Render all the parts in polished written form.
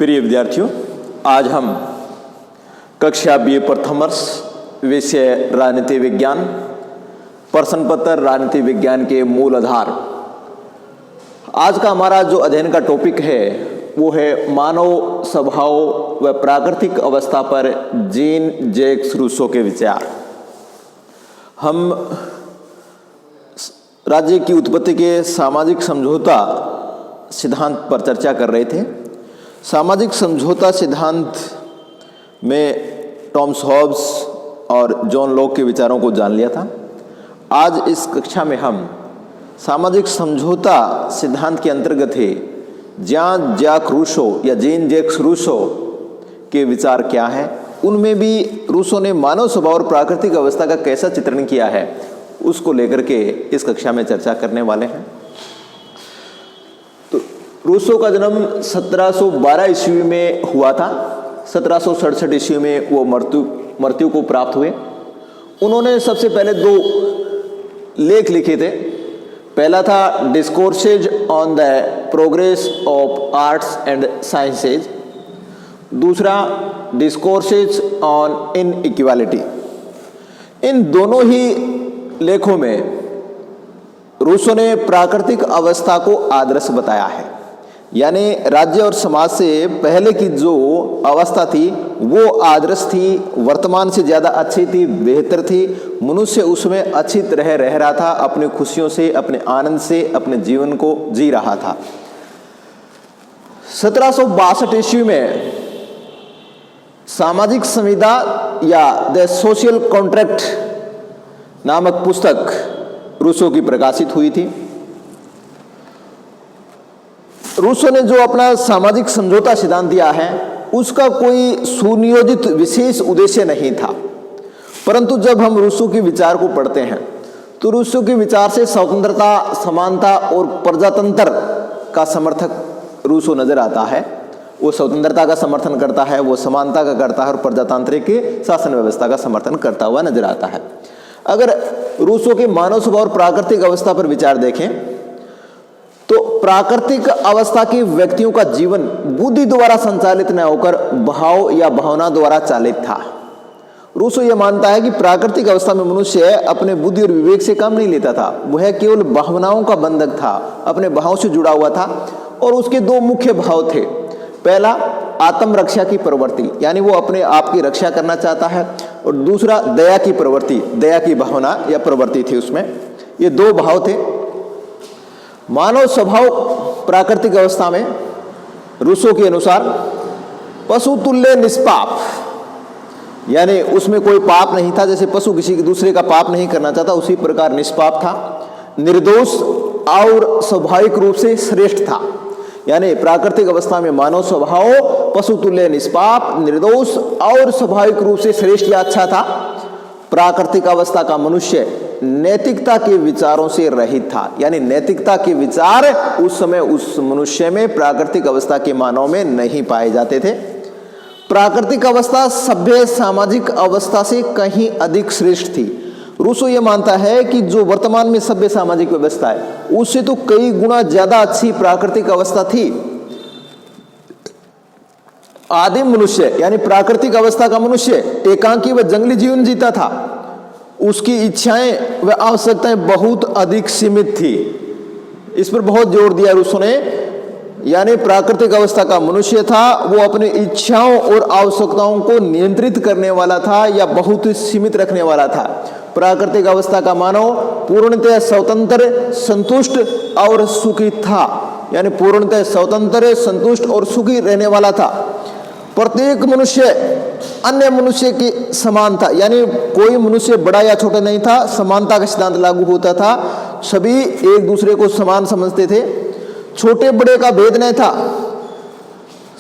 प्रिय विद्यार्थियों, आज हम कक्षा BA प्रथम वर्ष विषय राजनीति विज्ञान, प्रश्न पत्र राजनीति विज्ञान के मूल आधार। आज का हमारा जो अध्ययन का टॉपिक है वो है मानव स्वभाव व प्राकृतिक अवस्था पर जीन जैक्स रूसो के विचार। हम राज्य की उत्पत्ति के सामाजिक समझौता सिद्धांत पर चर्चा कर रहे थे। सामाजिक समझौता सिद्धांत में टॉमस हॉब्स और जॉन लॉक के विचारों को जान लिया था। आज इस कक्षा में हम सामाजिक समझौता सिद्धांत के अंतर्गत है जॉन जैक रूसो या जीन जैक्स रूसो के विचार क्या है, उनमें भी रूसो ने मानव स्वभाव और प्राकृतिक अवस्था का कैसा चित्रण किया है, उसको लेकर के इस कक्षा में चर्चा करने वाले हैं। तो रूसो का जन्म 1712 ईस्वी में हुआ था। 1767 ईस्वी में वो मृत्यु को प्राप्त हुए। उन्होंने सबसे पहले 2 लेख लिखे थे। पहला था discourses on the progress of arts and sciences, दूसरा डिस्कोर्सेज ऑन इनइक्वालिटी। इन दोनों ही लेखों में रूसो ने प्राकृतिक अवस्था को आदर्श बताया है, यानी राज्य और समाज से पहले की जो अवस्था थी वो आदर्श थी, वर्तमान से ज़्यादा अच्छी थी, बेहतर थी। मनुष्य उसमें अच्छी तरह रह रहा था, अपनी खुशियों से, अपने आनंद से अपने जीवन को जी रहा था। 1762 ईस्वी में सामाजिक संविदा या द सोशल कॉन्ट्रैक्ट नामक पुस्तक रूसो की प्रकाशित हुई थी। रूसो ने जो अपना सामाजिक समझौता सिद्धांत दिया है उसका कोई सुनियोजित विशेष उद्देश्य नहीं था, परंतु जब हम रूसो के विचार को पढ़ते हैं तो रूसो के विचार से स्वतंत्रता, समानता और प्रजातंत्र का समर्थक रूसो नजर आता है। वो स्वतंत्रता का समर्थन करता है, वो समानता का करता है और प्रजातांत्रिक शासन व्यवस्था का समर्थन करता हुआ नजर आता है। अगर रूसो के मानव स्वभाव और प्राकृतिक अवस्था पर विचार देखें तो प्राकृतिक अवस्था के व्यक्तियों का जीवन बुद्धि द्वारा संचालित न होकर भाव या भावना द्वारा चालित था। रूसो यह मानता है कि प्राकृतिक अवस्था में मनुष्य अपने बुद्धि और विवेक से काम नहीं लेता था, वह केवल भावनाओं का बंधक था, अपने भाव से जुड़ा हुआ था। और उसके 2 मुख्य भाव थे। पहला आत्मरक्षा की प्रवृत्ति, यानी वो अपने आप की रक्षा करना चाहता है, और दूसरा दया की प्रवृत्ति, दया की भावना या प्रवृत्ति थी उसमें। ये 2 भाव थे। मानव स्वभाव प्राकृतिक अवस्था में रूसो के अनुसार पशु तुल्य निष्पाप, यानी उसमें कोई पाप नहीं था, जैसे पशु किसी दूसरे का पाप नहीं करना चाहता उसी प्रकार निष्पाप था, निर्दोष और स्वाभाविक रूप से श्रेष्ठ था। यानी प्राकृतिक अवस्था में मानव स्वभाव पशु तुल्य निष्पाप, निर्दोष और स्वाभाविक रूप से श्रेष्ठ या अच्छा था। प्राकृतिक अवस्था का मनुष्य नैतिकता के विचारों से रहित था, यानी नैतिकता के विचार उस समय उस मनुष्य में, प्राकृतिक अवस्था के मानव में नहीं पाए जाते थे। प्राकृतिक अवस्था सभ्य सामाजिक अवस्था से कहीं अधिक श्रेष्ठ थी। रूसो यह मानता है कि जो वर्तमान में सभ्य सामाजिक व्यवस्था है उससे तो कई गुना ज्यादा अच्छी प्राकृतिक अवस्था थी। आदिम मनुष्य यानी प्राकृतिक अवस्था का मनुष्य एकांकी व जंगली जीवन जीता था। उसकी इच्छाएं व आवश्यकताएं बहुत अधिक सीमित थी। इस पर बहुत जोर दिया रूसो ने। यानी प्राकृतिक अवस्था का मनुष्य था वो अपनी इच्छाओं और आवश्यकताओं को नियंत्रित करने वाला था या बहुत सीमित रखने वाला था। प्राकृतिक अवस्था का मानव पूर्णतः स्वतंत्र, संतुष्ट और सुखी था, यानी पूर्णतः स्वतंत्र, संतुष्ट और सुखी रहने वाला था। प्रत्येक मनुष्य अन्य मनुष्य के समान था, यानी कोई मनुष्य बड़ा या छोटा नहीं था। समानता का सिद्धांत लागू होता था, सभी एक दूसरे को समान समझते थे, छोटे बड़े का भेद नहीं था।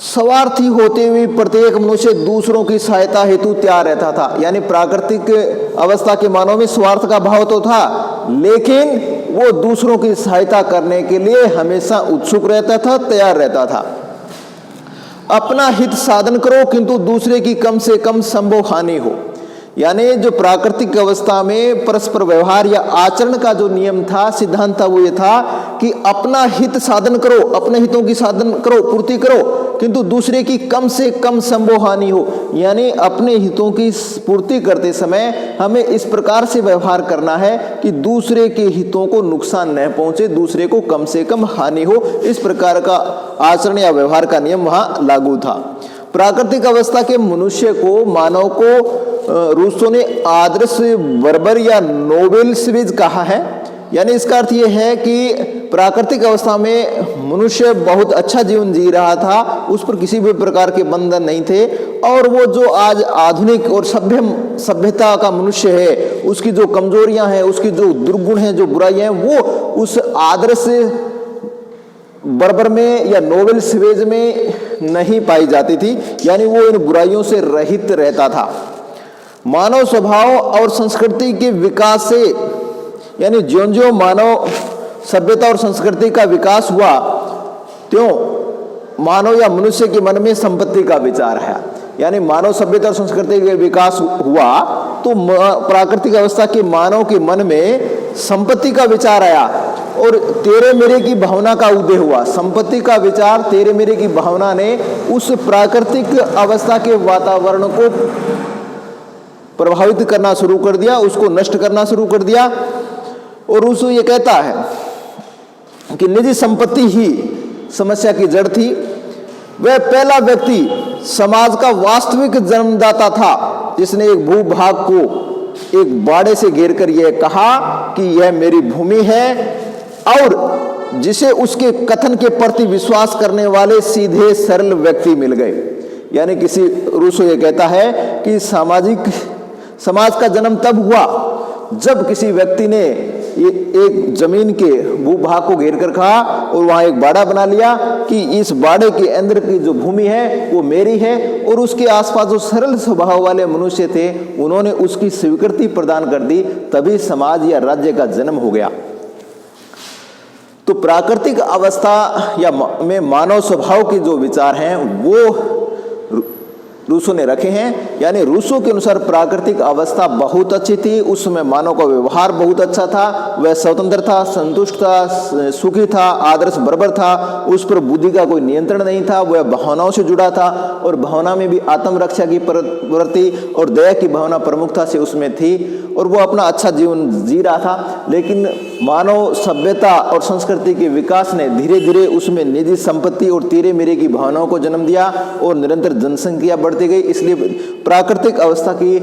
स्वार्थी होते हुए प्रत्येक मनुष्य दूसरों की सहायता हेतु तैयार रहता था, यानी प्राकृतिक अवस्था के मानव में स्वार्थ का भाव तो था, लेकिन वो दूसरों की सहायता करने के लिए हमेशा उत्सुक रहता था, तैयार रहता था। अपना हित साधन करो किंतु दूसरे की कम से कम संभव हानि हो, यानी जो प्राकृतिक अवस्था में परस्पर व्यवहार या आचरण का जो नियम था, सिद्धांत था, वो ये था कि अपना हित साधन करो, अपने हितों की साधन करो, पूर्ति करो, किंतु दूसरे की कम से कम संभव हानि हो। यानी अपने हितों की पूर्ति करते समय हमें इस प्रकार से व्यवहार करना है कि दूसरे के हितों को नुकसान न पहुंचे, दूसरे को कम से कम हानि हो। इस प्रकार का आचरण या व्यवहार का नियम वहां लागू था। प्राकृतिक अवस्था के मनुष्य को, मानव को रूसो ने आदर्श बर्बर या नोबेल सिविज कहा है। यानी इसका अर्थ यह है कि प्राकृतिक अवस्था में मनुष्य बहुत अच्छा जीवन जी रहा था, उस पर किसी भी प्रकार के बंधन नहीं थे, और वो जो आज आधुनिक और सभ्यता का मनुष्य है, उसकी जो कमजोरियां हैं, उसकी जो दुर्गुण हैं, जो बुराइयां हैं, वो उस आदर्श बर्बर में या नोबेल सिवेज में नहीं पाई जाती थी। यानी वो इन बुराइयों से रहित रहता था। मानव स्वभाव और संस्कृति के विकास से, यानी ज्यों-ज्यों मानव सभ्यता और संस्कृति का विकास हुआ, त्यों मानव या मनुष्य के मन में संपत्ति का विचार है। यानी मानव सभ्यता और संस्कृति का विकास हुआ तो प्राकृतिक अवस्था के मानव के मन में संपत्ति का विचार आया और तेरे मेरे की भावना का उदय हुआ। संपत्ति का विचार, तेरे मेरे की भावना ने उस प्राकृतिक अवस्था के वातावरण को प्रभावित करना शुरू कर दिया, उसको नष्ट करना शुरू कर दिया। और रूसो ये कहता है कि निजी संपत्ति ही समस्या की जड़ थी। वह पहला व्यक्ति समाज का वास्तविक जन्मदाता था जिसने एक भूभाग को एक बाड़े से घेरकर यह कहा कि यह मेरी भूमि है, और जिसे उसके कथन के प्रति विश्वास करने वाले सीधे सरल व्यक्ति मिल गए। यानी किसी रूसो ये कहता है कि समाज का जन्म तब हुआ जब किसी व्यक्ति ने एक जमीन के भूभाग को घेर कर कहा और वहां एक बाड़ा बना लिया कि इस बाड़े के अंदर की जो भूमि है वो मेरी है, और उसके आसपास जो सरल स्वभाव वाले मनुष्य थे उन्होंने उसकी स्वीकृति प्रदान कर दी। तभी समाज या राज्य का जन्म हो गया। तो प्राकृतिक अवस्था या में मानव स्वभाव के जो विचार हैं वो रूसो ने रखे हैं। यानी रूसो के अनुसार प्राकृतिक अवस्था बहुत अच्छी थी, उस समय मानव का व्यवहार बहुत अच्छा था, वह स्वतंत्र था, संतुष्ट था, सुखी था, आदर्श बर्बर था, उस पर बुद्धि का कोई नियंत्रण नहीं था, वह भावनाओं से जुड़ा था और भावना में भी आत्मरक्षा की प्रवृत्ति और दया की भावना प्रमुखता से उसमें थी, और वो अपना अच्छा जीवन जी रहा था। लेकिन मानव सभ्यता और संस्कृति के विकास ने धीरे धीरे उसमें निजी संपत्ति और तेरे मेरे की भावनाओं को जन्म दिया और निरंतर जनसंख्या बढ़ती गई। इसलिए प्राकृतिक अवस्था की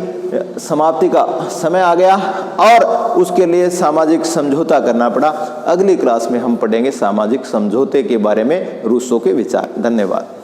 समाप्ति का समय आ गया और उसके लिए सामाजिक समझौता करना पड़ा। अगली क्लास में हम पढ़ेंगे सामाजिक समझौते के बारे में रूसो के विचार। धन्यवाद।